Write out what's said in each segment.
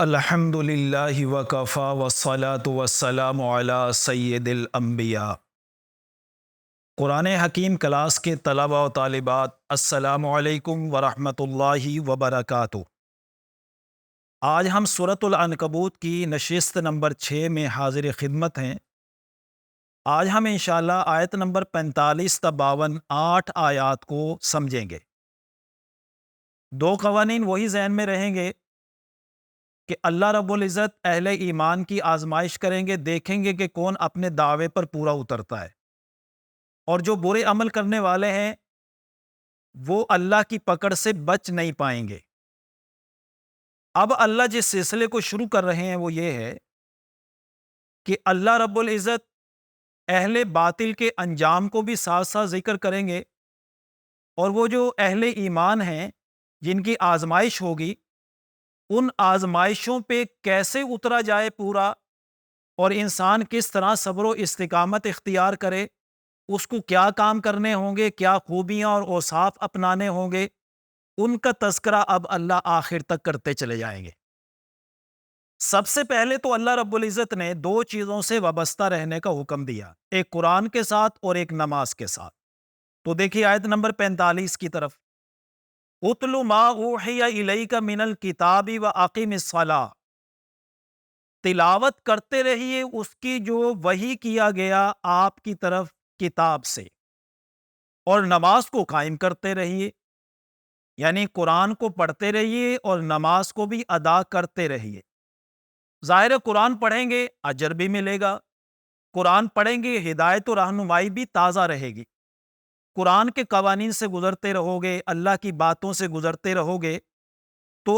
الحمد للہ وکفا والصلاة والسلام علی سید الانبیاء۔ قرآن حکیم کلاس کے طلباء و طالبات، السلام علیکم ورحمۃ اللہ وبرکاتہ۔ آج ہم سورۃ العنکبوت کی نشست نمبر 6 میں حاضر خدمت ہیں۔ آج ہم انشاءاللہ آیت نمبر 45 تا 52 8 آیات کو سمجھیں گے۔ دو قوانین وہی ذہن میں رہیں گے کہ اللہ رب العزت اہل ایمان کی آزمائش کریں گے، دیکھیں گے کہ کون اپنے دعوے پر پورا اترتا ہے، اور جو برے عمل کرنے والے ہیں وہ اللہ کی پکڑ سے بچ نہیں پائیں گے۔ اب اللہ جس سلسلے کو شروع کر رہے ہیں وہ یہ ہے کہ اللہ رب العزت اہل باطل کے انجام کو بھی ساتھ ساتھ ذکر کریں گے، اور وہ جو اہل ایمان ہیں جن کی آزمائش ہوگی، ان آزمائشوں پہ کیسے اترا جائے پورا، اور انسان کس طرح صبر و استقامت اختیار کرے، اس کو کیا کام کرنے ہوں گے، کیا خوبیاں اور اوصاف اپنانے ہوں گے، ان کا تذکرہ اب اللہ آخر تک کرتے چلے جائیں گے۔ سب سے پہلے تو اللہ رب العزت نے دو چیزوں سے وابستہ رہنے کا حکم دیا، ایک قرآن کے ساتھ اور ایک نماز کے ساتھ۔ تو دیکھیے آیت نمبر 45 کی طرف، اتل ما اوحی الیک من الکتاب واقم الصلاۃ، تلاوت کرتے رہیے اس کی جو وحی کیا گیا آپ کی طرف کتاب سے، اور نماز کو قائم کرتے رہیے، یعنی قرآن کو پڑھتے رہیے اور نماز کو بھی ادا کرتے رہیے۔ ظاہر ہے قرآن پڑھیں گے اجر بھی ملے گا، قرآن پڑھیں گے ہدایت و رہنمائی بھی تازہ رہے گی، قرآن کے قوانین سے گزرتے رہو گے، اللہ کی باتوں سے گزرتے رہو گے، تو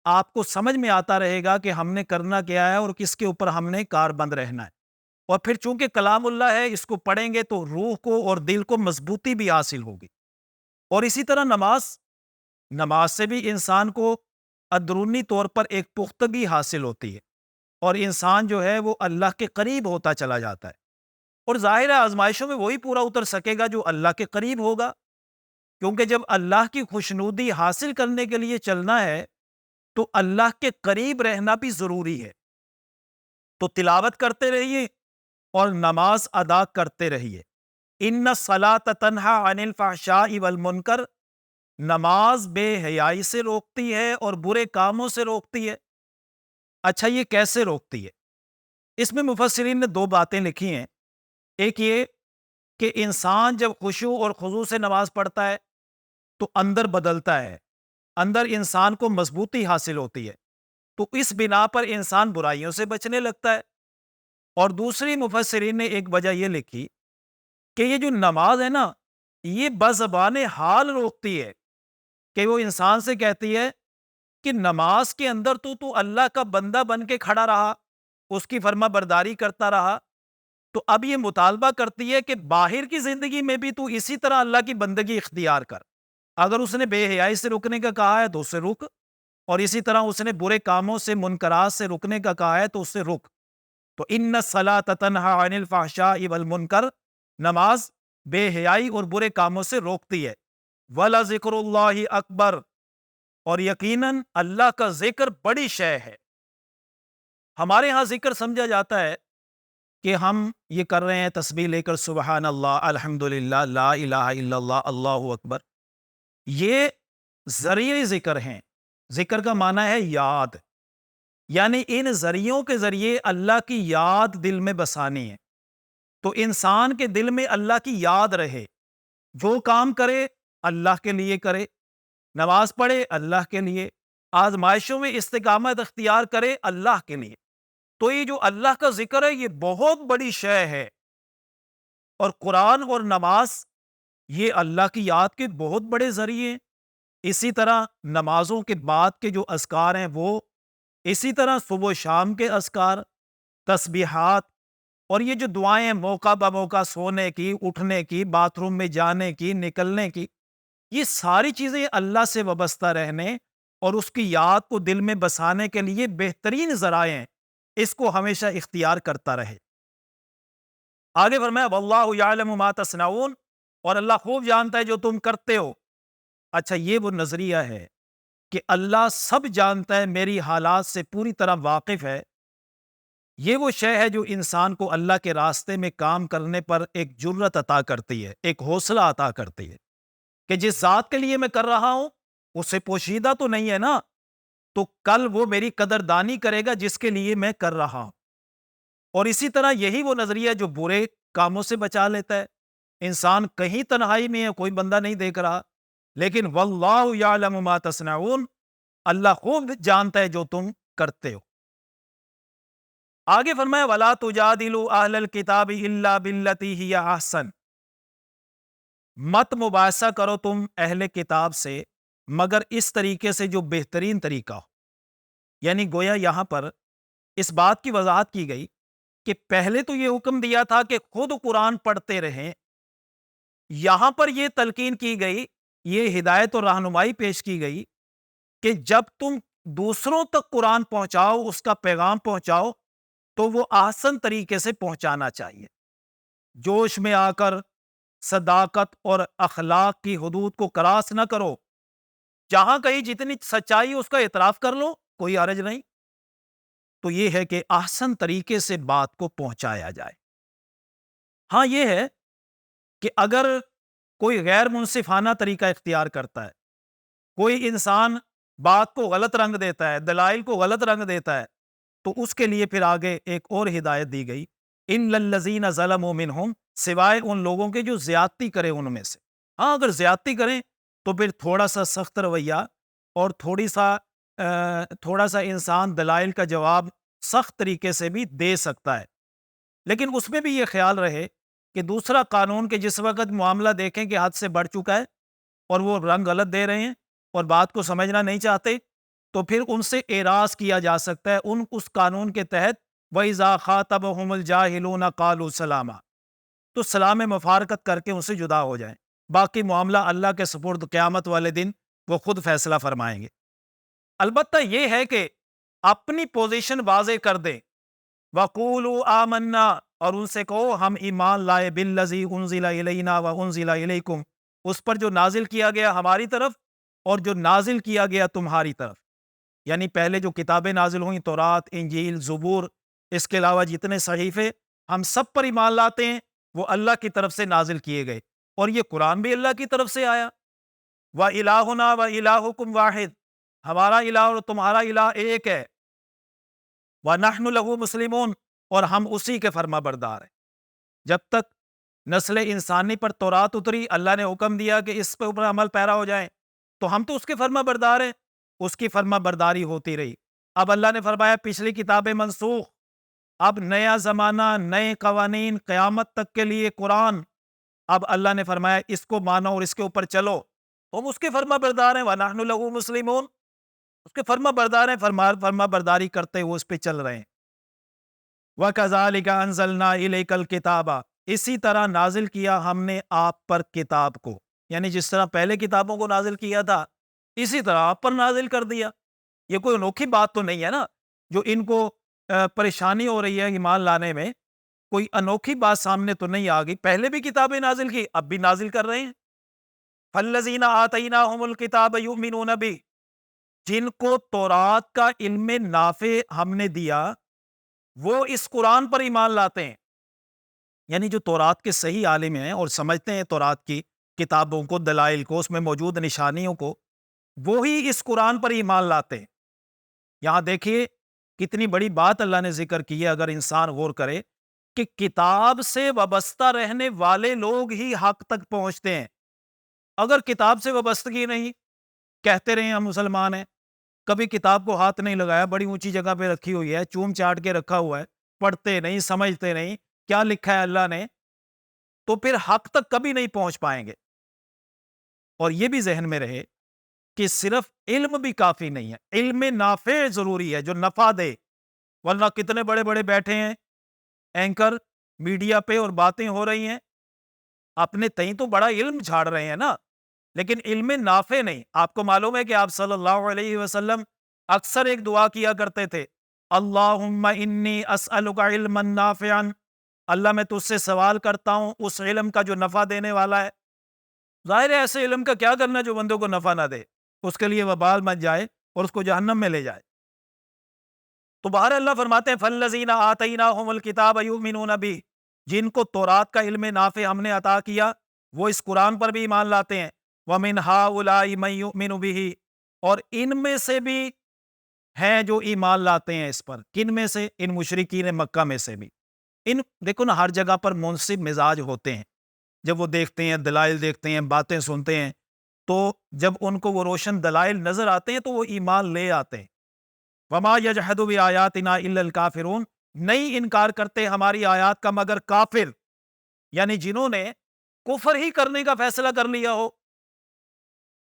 آپ کو سمجھ میں آتا رہے گا کہ ہم نے کرنا کیا ہے اور کس کے اوپر ہم نے کار بند رہنا ہے۔ اور پھر چونکہ کلام اللہ ہے، اس کو پڑھیں گے تو روح کو اور دل کو مضبوطی بھی حاصل ہوگی۔ اور اسی طرح نماز سے بھی انسان کو اندرونی طور پر ایک پختگی حاصل ہوتی ہے، اور انسان جو ہے وہ اللہ کے قریب ہوتا چلا جاتا ہے۔ اور ظاہر ہے آزمائشوں میں وہی پورا اتر سکے گا جو اللہ کے قریب ہوگا، کیونکہ جب اللہ کی خوشنودی حاصل کرنے کے لیے چلنا ہے تو اللہ کے قریب رہنا بھی ضروری ہے۔ تو تلاوت کرتے رہیے اور نماز ادا کرتے رہیے۔ ان الصلاۃ تنہی عن الفحشاء والمنکر، نماز بے حیائی سے روکتی ہے اور برے کاموں سے روکتی ہے۔ اچھا، یہ کیسے روکتی ہے؟ اس میں مفسرین نے دو باتیں لکھی ہیں۔ ایک یہ کہ انسان جب خشوع اور خضوع سے نماز پڑھتا ہے تو اندر بدلتا ہے، اندر انسان کو مضبوطی حاصل ہوتی ہے، تو اس بنا پر انسان برائیوں سے بچنے لگتا ہے۔ اور دوسری مفسرین نے ایک وجہ یہ لکھی کہ یہ جو نماز ہے نا، یہ بزبان حال روکتی ہے، کہ وہ انسان سے کہتی ہے کہ نماز کے اندر تو اللہ کا بندہ بن کے کھڑا رہا، اس کی فرما برداری کرتا رہا، تو اب یہ مطالبہ کرتی ہے کہ باہر کی زندگی میں بھی تو اسی طرح اللہ کی بندگی اختیار کر۔ اگر اس نے بے حیائی سے رکنے کا کہا ہے تو اس سے رک، اور اسی طرح اس نے برے کاموں سے منکرات سے رکنے کا کہا ہے تو اس سے رک۔ تو ان الصلاۃ تنہی عن الفحشاء والمنکر، نماز بے حیائی اور برے کاموں سے روکتی ہے۔ وَلَذِكْرُ اللَّهِ اکبر، اور یقیناً اللہ کا ذکر بڑی شے ہے۔ ہمارے ہاں ذکر سمجھا جاتا ہے کہ ہم یہ کر رہے ہیں تسبیح لے کر، سبحان اللہ، الحمدللہ، لا الہ الا اللہ، اللہ اکبر، یہ ذریعے ذکر ہیں۔ ذکر کا معنی ہے یاد، یعنی ان ذریعوں کے ذریعے اللہ کی یاد دل میں بسانی ہے، تو انسان کے دل میں اللہ کی یاد رہے، جو کام کرے اللہ کے لیے کرے، نماز پڑھے اللہ کے لیے، آزمائشوں میں استقامت اختیار کرے اللہ کے لیے۔ تو یہ جو اللہ کا ذکر ہے یہ بہت بڑی شے ہے، اور قرآن اور نماز یہ اللہ کی یاد کے بہت بڑے ذریعے ہیں۔ اسی طرح نمازوں کے بعد کے جو اذکار ہیں وہ، اسی طرح صبح و شام کے اذکار، تسبیحات، اور یہ جو دعائیں ہیں موقع بموقع، سونے کی، اٹھنے کی، باتھ روم میں جانے کی، نکلنے کی، یہ ساری چیزیں اللہ سے وابستہ رہنے اور اس کی یاد کو دل میں بسانے کے لیے بہترین ذرائع ہیں، اس کو ہمیشہ اختیار کرتا رہے۔ آگے فرمایا واللہ یعلم ما تصنعون، اور اللہ خوب جانتا ہے جو تم کرتے ہو۔ اچھا، یہ وہ نظریہ ہے کہ اللہ سب جانتا ہے، میری حالات سے پوری طرح واقف ہے، یہ وہ شے ہے جو انسان کو اللہ کے راستے میں کام کرنے پر ایک جرت عطا کرتی ہے، ایک حوصلہ عطا کرتی ہے کہ جس ذات کے لیے میں کر رہا ہوں اس سے پوشیدہ تو نہیں ہے نا، تو کل وہ میری قدردانی کرے گا جس کے لیے میں کر رہا ہوں۔ اور اسی طرح یہی وہ نظریہ جو برے کاموں سے بچا لیتا ہے۔ انسان کہیں تنہائی میں ہے، کوئی بندہ نہیں دیکھ رہا، لیکن واللہ یعلم ما تصنعون، اللہ خوب جانتا ہے جو تم کرتے ہو۔ آگے فرمایا وَلَا تُجَادِلُوا أَهْلَ الْكِتَابِ إِلَّا بِالَّتِي هِيَ أَحْسَنُ، مت مباحثہ کرو تم اہل کتاب سے مگر اس طریقے سے جو بہترین طریقہ ہو۔ یعنی گویا یہاں پر اس بات کی وضاحت کی گئی کہ پہلے تو یہ حکم دیا تھا کہ خود قرآن پڑھتے رہیں، یہاں پر یہ تلقین کی گئی، یہ ہدایت اور رہنمائی پیش کی گئی کہ جب تم دوسروں تک قرآن پہنچاؤ، اس کا پیغام پہنچاؤ، تو وہ آسن طریقے سے پہنچانا چاہیے، جوش میں آ کر صداقت اور اخلاق کی حدود کو کراس نہ کرو، جہاں کہیں جتنی سچائی اس کا اعتراف کر لو، کوئی حرج نہیں۔ تو یہ ہے کہ احسن طریقے سے بات کو پہنچایا جائے۔ ہاں یہ ہے کہ اگر کوئی غیر منصفانہ طریقہ اختیار کرتا ہے، کوئی انسان بات کو غلط رنگ دیتا ہے، دلائل کو غلط رنگ دیتا ہے، تو اس کے لیے پھر آگے ایک اور ہدایت دی گئی، ان الذین ظلموا منہم، سوائے ان لوگوں کے جو زیادتی کرے ان میں سے۔ ہاں اگر زیادتی کریں تو پھر تھوڑا سا سخت رویہ اور تھوڑا سا انسان دلائل کا جواب سخت طریقے سے بھی دے سکتا ہے، لیکن اس میں بھی یہ خیال رہے کہ دوسرا قانون کے جس وقت معاملہ دیکھیں کہ حد سے بڑھ چکا ہے اور وہ رنگ غلط دے رہے ہیں اور بات کو سمجھنا نہیں چاہتے، تو پھر ان سے اعراض کیا جا سکتا ہے اس قانون کے تحت، وَإِذَا خَاطَبَهُمُ الْجَاهِلُونَ قَالُوا سَلَامًا، تو سلام مفارقت کر کے ان سے جدا ہو جائیں، باقی معاملہ اللہ کے سپرد، قیامت والے دن وہ خود فیصلہ فرمائیں گے۔ البتہ یہ ہے کہ اپنی پوزیشن واضح کر دیں، وَقُولُوا آمَنَّا، اور ان سے کہو ہم ایمان لائے، بِالَّذِي أُنزِلَ إِلَيْنَا وَأُنزِلَ إِلَيْكُمْ، اس پر جو نازل کیا گیا ہماری طرف اور جو نازل کیا گیا تمہاری طرف۔ یعنی پہلے جو کتابیں نازل ہوئیں، تورات، انجیل، زبور، اس کے علاوہ جتنے صحیفے، ہم سب پر ایمان لاتے ہیں، وہ اللہ کی طرف سے نازل کیے گئے، اور یہ قرآن بھی اللہ کی طرف سے آیا۔ وَإِلَٰهُنَا وَإِلَٰهُكُمْ وَاحِدٌ، ہمارا الہ اور تمہارا الہ ایک ہے۔ وَنَحْنُ لَهُ مُسْلِمُونَ، اور ہم اسی کے فرما بردار ہیں۔ جب تک نسل انسانی پر تورات اتری، اللہ نے حکم دیا کہ اس پہ اوپر عمل پیرا ہو جائیں، تو ہم تو اس کے فرما بردار ہیں، اس کی فرما برداری ہوتی رہی۔ اب اللہ نے فرمایا پچھلی کتابیں منسوخ، اب نیا زمانہ، نئے قوانین، قیامت تک کے لیے قرآن۔ اب اللہ نے فرمایا اس کو مانو اور اس کے اوپر چلو، ہم اس کے فرما بردار ہیں، وَنَحْنُ لَهُ مُسْلِمُونَ، اس کے فرما بردار ہیں، فرما برداری کرتے ہوئے اس پہ چل رہے ہیں۔ وَكَذَلِكَ أَنزَلْنَا إِلَيْكَ الْكِتَابَ، اسی طرح نازل کیا ہم نے آپ پر کتاب کو، یعنی جس طرح پہلے کتابوں کو نازل کیا تھا اسی طرح آپ پر نازل کر دیا۔ یہ کوئی انوکھی بات تو نہیں ہے نا، جو ان کو پریشانی ہو رہی ہے ایمان لانے میں، کوئی انوکھی بات سامنے تو نہیں آ گئی، پہلے بھی کتابیں نازل کی، اب بھی نازل کر رہے ہیں۔ فَالَّذِينَ آتَيْنَاهُمُ الْكِتَابَ يُؤْمِنُونَ بِهِ، جن کو تورات کا علم نافع ہم نے دیا، وہ اس قرآن پر ایمان لاتے ہیں۔ یعنی جو تورات کے صحیح عالم ہیں اور سمجھتے ہیں تورات کی کتابوں کو، دلائل کو، اس میں موجود نشانیوں کو، وہی اس قرآن پر ایمان لاتے ہیں۔ یہاں دیکھیے کتنی بڑی بات اللہ نے ذکر کی ہے، اگر انسان غور کرے کہ کتاب سے وابستہ رہنے والے لوگ ہی حق تک پہنچتے ہیں۔ اگر کتاب سے وابستگی نہیں، کہتے رہے ہم مسلمان ہیں، کبھی کتاب کو ہاتھ نہیں لگایا، بڑی اونچی جگہ پہ رکھی ہوئی ہے، چوم چاٹ کے رکھا ہوا ہے، پڑھتے نہیں، سمجھتے نہیں کیا لکھا ہے اللہ نے، تو پھر حق تک کبھی نہیں پہنچ پائیں گے۔ اور یہ بھی ذہن میں رہے کہ صرف علم بھی کافی نہیں ہے، علم نافع ضروری ہے جو نفع دے، ورنہ کتنے بڑے بڑے بیٹھے ہیں اینکر میڈیا پہ اور باتیں ہو رہی ہیں، اپنے تئیں تو بڑا علم جھاڑ رہے ہیں نا، لیکن علم نافع نہیں۔ آپ کو معلوم ہے کہ آپ صلی اللہ علیہ وسلم اکثر ایک دعا کیا کرتے تھے، اللہم انی اسألک علما نافعا، اللہ میں تجھ سے سوال کرتا ہوں اس علم کا جو نفع دینے والا ہے۔ ظاہر ہے ایسے علم کا کیا کرنا جو بندوں کو نفع نہ دے، اس کے لیے وبال مچ جائے اور اس کو جہنم میں لے جائے۔ تو بہر اللہ فرماتے ہیں فَالَّذِينَ آتَيْنَاهُمُ الْكِتَابَ يُؤْمِنُونَ بِهِ، جن کو تورات کا علم نافع ہم نے عطا کیا وہ اس قرآن پر بھی ایمان لاتے ہیں۔ وَمِنْ هَؤُلَاءِ مَن يُؤْمِنُ بِهِ، اور ان میں سے بھی ہیں جو ایمان لاتے ہیں اس پر۔ کن میں سے؟ ان مشرکین مکہ میں سے بھی۔ ان دیکھو نا، ہر جگہ پر منصف مزاج ہوتے ہیں، جب وہ دیکھتے ہیں، دلائل دیکھتے ہیں، باتیں سنتے ہیں، تو جب ان کو وہ روشن دلائل نظر آتے ہیں تو وہ ایمان لے آتے ہیں۔ وما یجحد بآیاتنا الا الکافرون، نہیں انکار کرتے ہماری آیات کا مگر کافر، یعنی جنہوں نے کفر ہی کرنے کا فیصلہ کر لیا ہو،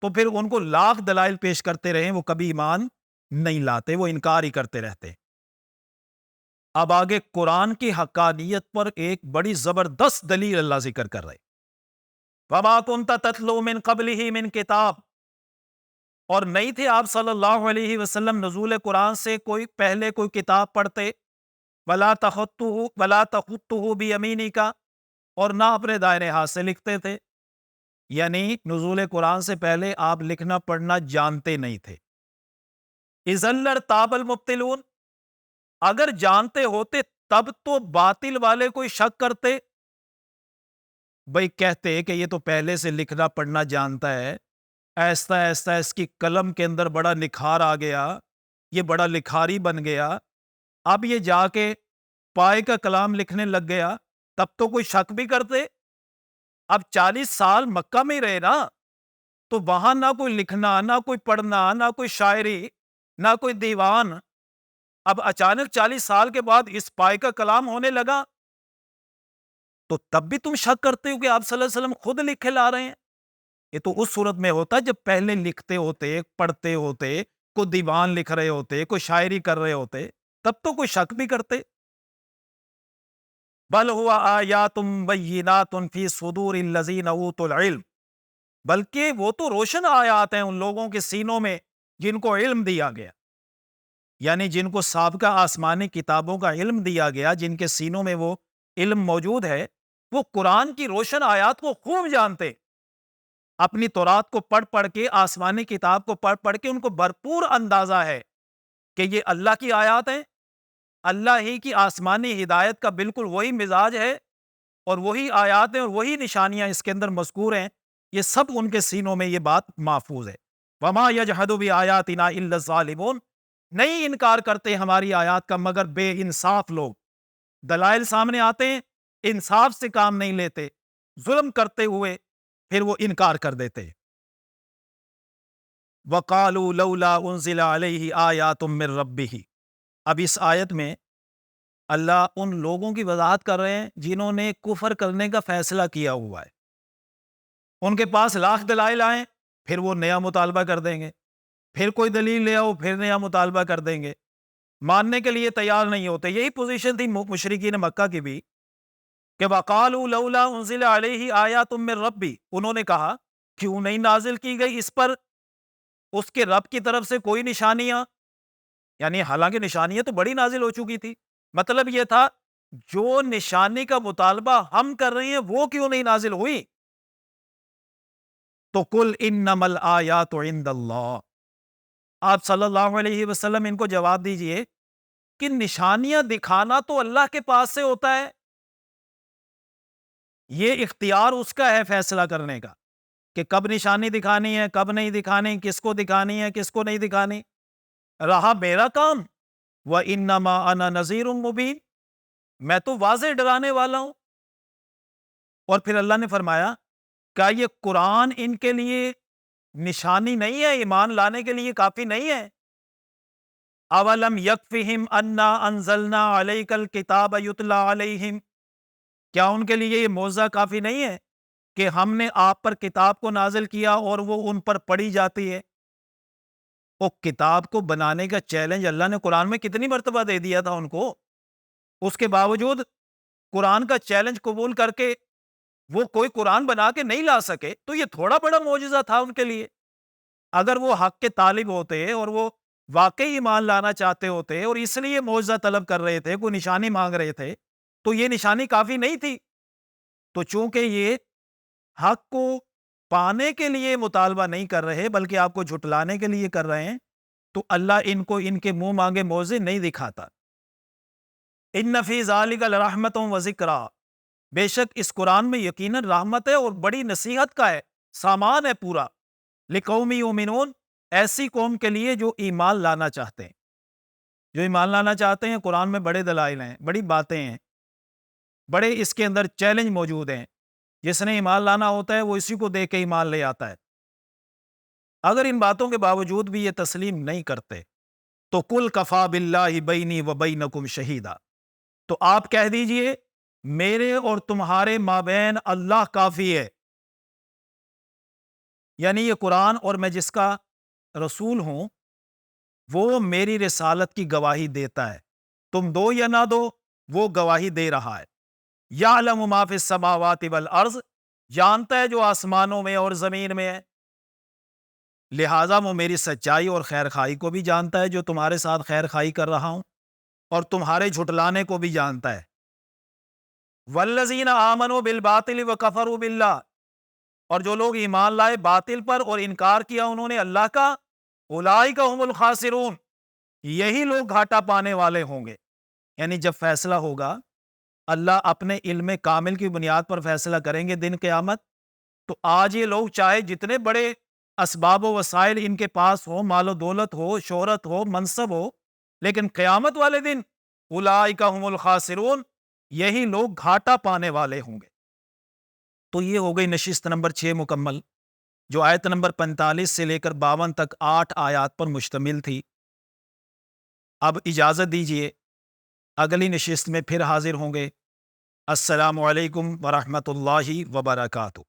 تو پھر ان کو لاکھ دلائل پیش کرتے رہیں وہ کبھی ایمان نہیں لاتے، وہ انکار ہی کرتے رہتے۔ اب آگے قرآن کی حقانیت پر ایک بڑی زبردست دلیل اللہ ذکر کر رہے۔ وما كنت تتلو من قبله من کتاب، اور نہیں تھے آپ صلی اللہ علیہ وسلم نزول قرآن سے پہلے کوئی کتاب پڑھتے، ولا تخطه بیمینک، اور نہ اپنے دائرے ہاتھ سے لکھتے تھے، یعنی نزول قرآن سے پہلے آپ لکھنا پڑھنا جانتے نہیں تھے۔ اذا لارتاب المبطلون، اگر جانتے ہوتے تب تو باطل والے کوئی شک کرتے، بھئی کہتے کہ یہ تو پہلے سے لکھنا پڑھنا جانتا ہے، ایسا ایسا اس کی قلم کے اندر بڑا نکھار آ گیا، یہ بڑا لکھاری بن گیا، اب یہ جا کے پائے کا کلام لکھنے لگ گیا، تب تو کوئی شک بھی کرتے۔ اب 40 سال مکہ میں رہے نا، تو وہاں نہ کوئی لکھنا، نہ کوئی پڑھنا، نہ کوئی شاعری، نہ کوئی دیوان، اب اچانک 40 سال کے بعد اس پائے کا کلام ہونے لگا، تو تب بھی تم شک کرتے ہو کہ آپ صلی اللہ علیہ وسلم خود لکھے لا رہے ہیں؟ یہ تو اس صورت میں ہوتا جب پہلے لکھتے ہوتے، پڑھتے ہوتے، کوئی دیوان لکھ رہے ہوتے، کوئی شاعری کر رہے ہوتے، تب تو کوئی شک بھی کرتے۔ بل ہوا آیات بینات فی صدور الذین اوتوا العلم، بلکہ وہ تو روشن آیات ہیں ان لوگوں کے سینوں میں جن کو علم دیا گیا، یعنی جن کو سابقہ آسمانی کتابوں کا علم دیا گیا، جن کے سینوں میں وہ علم موجود ہے، وہ قرآن کی روشن آیات کو خوب جانتے۔ اپنی تورات کو پڑھ پڑھ کے، آسمانی کتاب کو پڑھ پڑھ کے ان کو بھرپور اندازہ ہے کہ یہ اللہ کی آیات ہیں، اللہ ہی کی آسمانی ہدایت کا بالکل وہی مزاج ہے، اور وہی آیات ہیں اور وہی نشانیاں اس کے اندر مذکور ہیں، یہ سب ان کے سینوں میں یہ بات محفوظ ہے۔ وما یجحد بآیاتنا الا الظالمون، نہیں انکار کرتے ہماری آیات کا مگر بے انصاف لوگ، دلائل سامنے آتے ہیں، انصاف سے کام نہیں لیتے، ظلم کرتے ہوئے پھر وہ انکار کر دیتے۔ وَقَالُوا لَوْلَا أُنزِلَ عَلَيْهِ آيَاتٌ مِّن رَّبِّهِ، اب اس آیت میں اللہ ان لوگوں کی وضاحت کر رہے ہیں جنہوں نے کفر کرنے کا فیصلہ کیا ہوا ہے، ان کے پاس لاکھ دلائل آئیں پھر وہ نیا مطالبہ کر دیں گے، پھر کوئی دلیل لے آؤ پھر نیا مطالبہ کر دیں گے، ماننے کے لیے تیار نہیں ہوتے۔ یہی پوزیشن تھی مشرکین مکہ کی بھی، کہ وَقَالُوا لَوْلَا أُنزِلَ عَلَيْهِ آيَاتٌ مِّن رَّبِّهِ، انہوں نے کہا کیوں نہیں نازل کی گئی اس پر اس کے رب کی طرف سے کوئی نشانیاں، یعنی حالانکہ نشانیاں تو بڑی نازل ہو چکی تھی، مطلب یہ تھا جو نشانی کا مطالبہ ہم کر رہے ہیں وہ کیوں نہیں نازل ہوئی؟ تو قُلْ إِنَّمَا الْآيَاتُ عِندَ اللَّهِ، آپ صلی اللہ علیہ وسلم ان کو جواب دیجئے کہ نشانیاں دکھانا تو اللہ کے پاس سے ہوتا ہے، یہ اختیار اس کا ہے فیصلہ کرنے کا کہ کب نشانی دکھانی ہے، کب نہیں دکھانی، کس کو دکھانی ہے، کس کو نہیں دکھانی۔ رہا میرا کام، وَإِنَّمَا أَنَا نَذِيرٌ مُّبِينٌ، میں تو واضح ڈرانے والا ہوں۔ اور پھر اللہ نے فرمایا کیا یہ قرآن ان کے لیے نشانی نہیں ہے، ایمان لانے کے لیے کافی نہیں ہے؟ اولم یکفہم انا انزلنا علیک الکتاب یتلی علیہم، کیا ان کے لیے یہ معجزہ کافی نہیں ہے کہ ہم نے آپ پر کتاب کو نازل کیا اور وہ ان پر پڑھی جاتی ہے؟ وہ کتاب کو بنانے کا چیلنج اللہ نے قرآن میں کتنی مرتبہ دے دیا تھا ان کو، اس کے باوجود قرآن کا چیلنج قبول کر کے وہ کوئی قرآن بنا کے نہیں لا سکے، تو یہ تھوڑا بڑا معجزہ تھا ان کے لیے۔ اگر وہ حق کے طالب ہوتے اور وہ واقعی ایمان لانا چاہتے ہوتے اور اس لیے معجزہ طلب کر رہے تھے، کوئی نشانی مانگ رہے تھے، تو یہ نشانی کافی نہیں تھی۔ تو چونکہ یہ حق کو پانے کے لیے مطالبہ نہیں کر رہے بلکہ آپ کو جھٹلانے کے لیے کر رہے ہیں، تو اللہ ان کو ان کے منہ مانگے موزے نہیں دکھاتا۔ ان فی ذالک لرحمۃ و ذکریٰ، بے شک اس قرآن میں یقیناً رحمت ہے اور بڑی نصیحت کا ہے، سامان ہے پورا، لقوم یؤمنون، ایسی قوم کے لیے جو ایمان لانا چاہتے ہیں۔ جو ایمان لانا چاہتے ہیں، قرآن میں بڑے دلائل ہیں، بڑی باتیں ہیں، بڑے اس کے اندر چیلنج موجود ہیں۔ جس نے ایمان لانا ہوتا ہے وہ اسی کو دیکھ کے ایمان لے آتا ہے۔ اگر ان باتوں کے باوجود بھی یہ تسلیم نہیں کرتے تو کل کفا باللہ بینی و بینکم شہیدا، تو آپ کہہ دیجئے میرے اور تمہارے مابین اللہ کافی ہے، یعنی یہ قرآن اور میں جس کا رسول ہوں وہ میری رسالت کی گواہی دیتا ہے، تم دو یا نہ دو وہ گواہی دے رہا ہے۔ یعلم ما فی السماوات والارض، جانتا ہے جو آسمانوں میں اور زمین میں ہے، لہٰذا وہ میری سچائی اور خیر خواہی کو بھی جانتا ہے، جو تمہارے ساتھ خیر خواہی کر رہا ہوں، اور تمہارے جھٹلانے کو بھی جانتا ہے۔ والذین آمنوا بالباطل وکفروا باللہ، اور جو لوگ ایمان لائے باطل پر اور انکار کیا انہوں نے اللہ کا، اولئک هم الخاسرون، یہی لوگ گھاٹا پانے والے ہوں گے۔ یعنی جب فیصلہ ہوگا، اللہ اپنے علم کامل کی بنیاد پر فیصلہ کریں گے دن قیامت، تو آج یہ لوگ چاہے جتنے بڑے اسباب و وسائل ان کے پاس ہو، مال و دولت ہو، شہرت ہو، منصب ہو، لیکن قیامت والے دن اولئک هم الخاسرون، یہی لوگ گھاٹا پانے والے ہوں گے۔ تو یہ ہو گئی نشست نمبر 6 مکمل، جو آیت نمبر 45 سے لے کر 52 تک 8 آیات پر مشتمل تھی۔ اب اجازت دیجیے اگلی نشست میں پھر حاضر ہوں گے۔ السلام علیکم ورحمۃ اللہ وبرکاتہ۔